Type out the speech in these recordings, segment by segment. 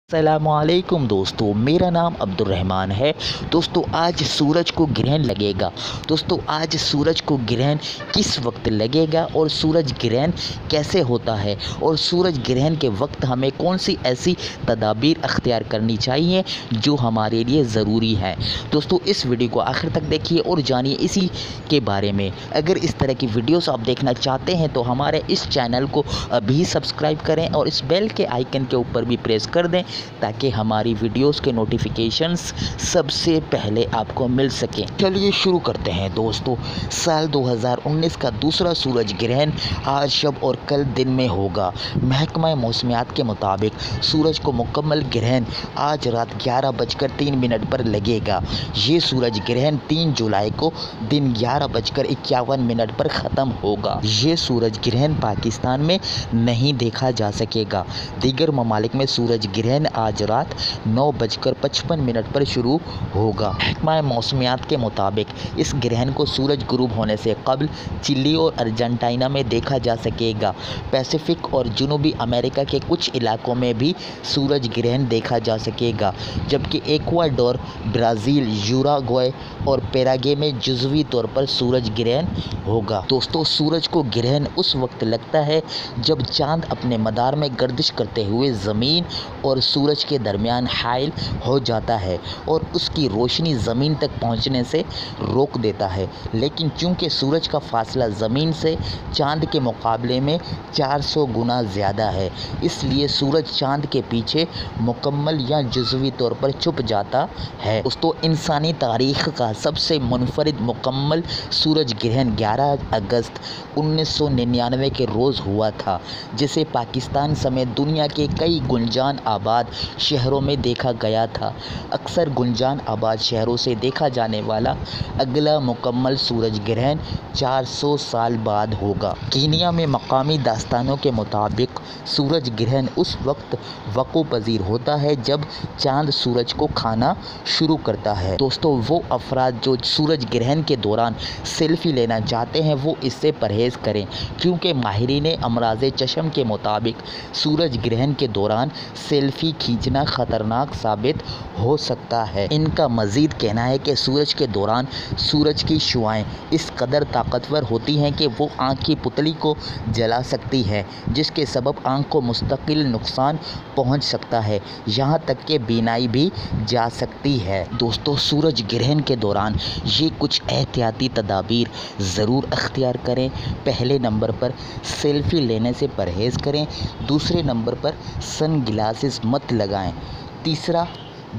अस्सलाम-ओ-अलैकुम दोस्तों, मेरा नाम अब्दुर्रहमान है। दोस्तों आज सूरज को ग्रहण लगेगा। दोस्तों आज सूरज को ग्रहण किस वक्त लगेगा और सूरज ग्रहण कैसे होता है और सूरज ग्रहण के वक्त हमें कौन सी ऐसी तदाबीर अख्तियार करनी चाहिए जो हमारे लिए ज़रूरी है। दोस्तों इस वीडियो को आखिर तक देखिए और जानिए इसी के बारे में। अगर इस तरह की वीडियोस आप देखना चाहते हैं तो हमारे इस चैनल को अभी सब्सक्राइब करें और इस बेल के आइकन के ऊपर भी प्रेस कर दें ताकि हमारी वीडियोस के नोटिफिकेशंस सबसे पहले आपको मिल सकें। चलिए शुरू करते हैं दोस्तों। साल 2019 का दूसरा सूरज ग्रहण आज शब और कल दिन में होगा। महकमा मौसमियात के मुताबिक सूरज को मुकम्मल ग्रहण आज रात 11:03 पर लगेगा। ये सूरज ग्रहण 3 जुलाई को दिन 11:51 पर ख़त्म होगा। ये सूरज ग्रहण पाकिस्तान में नहीं देखा जा सकेगा। दीगर ममालिक में सूरज ग्रहण आज रात 9:55 पर शुरू होगा। महकमा मौसमियात के मुताबिक इस ग्रहण को सूरज गुरूब होने से कबल चिली और अर्जेंटीना में देखा जा सकेगा। पैसिफिक और जनूबी अमेरिका के कुछ इलाकों में भी सूरज ग्रहण देखा जा सकेगा, जबकि एक्वाडोर, ब्राज़ील, यूरुग्वे और पैराग्वे में जुज़वी तौर पर सूरज ग्रहण होगा। दोस्तों सूरज को ग्रहण उस वक्त लगता है जब चाँद अपने मदार में गर्दिश करते हुए ज़मीन और सूरज के दरमियान हाइल हो जाता है और उसकी रोशनी ज़मीन तक पहुंचने से रोक देता है। लेकिन चूंकि सूरज का फासला ज़मीन से चाँद के मुकाबले में 400 गुना ज़्यादा है, इसलिए सूरज चाँद के पीछे मुकम्मल या जुज़वी तौर पर छुप जाता है। दोस्तों इंसानी तारीख़ का सबसे मुनफरिद मुकम्मल सूरज ग्रहण 11 अगस्त 1999 के रोज़ हुआ था, जिसे पाकिस्तान समेत दुनिया के कई गुंजान आबाद शहरों में देखा गया था। अक्सर गुंजान आबाद शहरों से देखा जाने वाला अगला मुकम्मल सूरज ग्रहण 400 साल बाद होगा। कीनिया में मकामी दास्तानों के मुताबिक सूरज ग्रहण उस वक्त वक़ू पज़ीर होता है जब चाँद सूरज को खाना शुरू करता है। दोस्तों वो अफराद जो सूरज ग्रहण के दौरान सेल्फ़ी लेना चाहते हैं वो इससे परहेज़ करें, क्योंकि माहिरीन अमराज़ चश्म के मुताबिक सूरज ग्रहण के दौरान सेल्फ़ी खींचना ख़तरनाक साबित हो सकता है। इनका मज़ीद कहना है कि सूरज के दौरान सूरज की शुआएं इस कदर ताकतवर होती हैं कि वो आँख की पुतली को जला सकती है, जिसके सबब आँख को मुस्तकिल नुकसान पहुँच सकता है, यहाँ तक कि बीनाई भी जा सकती है। दोस्तों सूरज ग्रहण के दौरान ये कुछ एहतियाती तदाबीर ज़रूर अख्तियार करें। पहले नंबर पर सेल्फ़ी लेने से परहेज़ करें। दूसरे नंबर पर सन ग्लासेस मत लगाएं। तीसरा,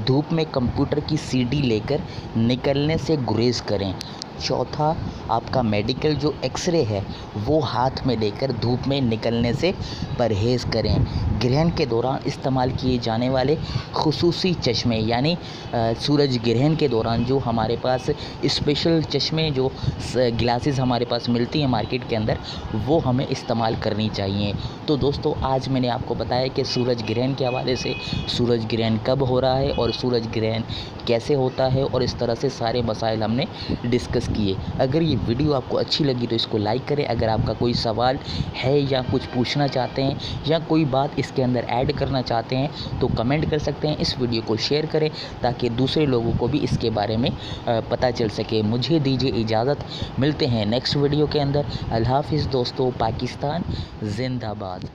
धूप में कंप्यूटर की सीडी लेकर निकलने से गुरेज करें। चौथा, आपका मेडिकल जो एक्सरे है वो हाथ में लेकर धूप में निकलने से परहेज़ करें। ग्रहण के दौरान इस्तेमाल किए जाने वाले खुसूसी चश्मे यानी सूरज ग्रहण के दौरान जो हमारे पास स्पेशल चश्मे जो ग्लासेस हमारे पास मिलती हैं मार्केट के अंदर, वो हमें इस्तेमाल करनी चाहिए। तो दोस्तों आज मैंने आपको बताया कि सूरज ग्रहण के हवाले से सूरज ग्रहण कब हो रहा है और सूरज ग्रहण कैसे होता है, और इस तरह से सारे मसाइल हमने डिस्कस किए। अगर ये वीडियो आपको अच्छी लगी तो इसको लाइक करें। अगर आपका कोई सवाल है या कुछ पूछना चाहते हैं या कोई बात इसके अंदर ऐड करना चाहते हैं तो कमेंट कर सकते हैं। इस वीडियो को शेयर करें ताकि दूसरे लोगों को भी इसके बारे में पता चल सके। मुझे दीजिए इजाज़त, मिलते हैं नेक्स्ट वीडियो के अंदर। अल्लाह हाफ़िज़ दोस्तों। पाकिस्तान जिंदाबाद।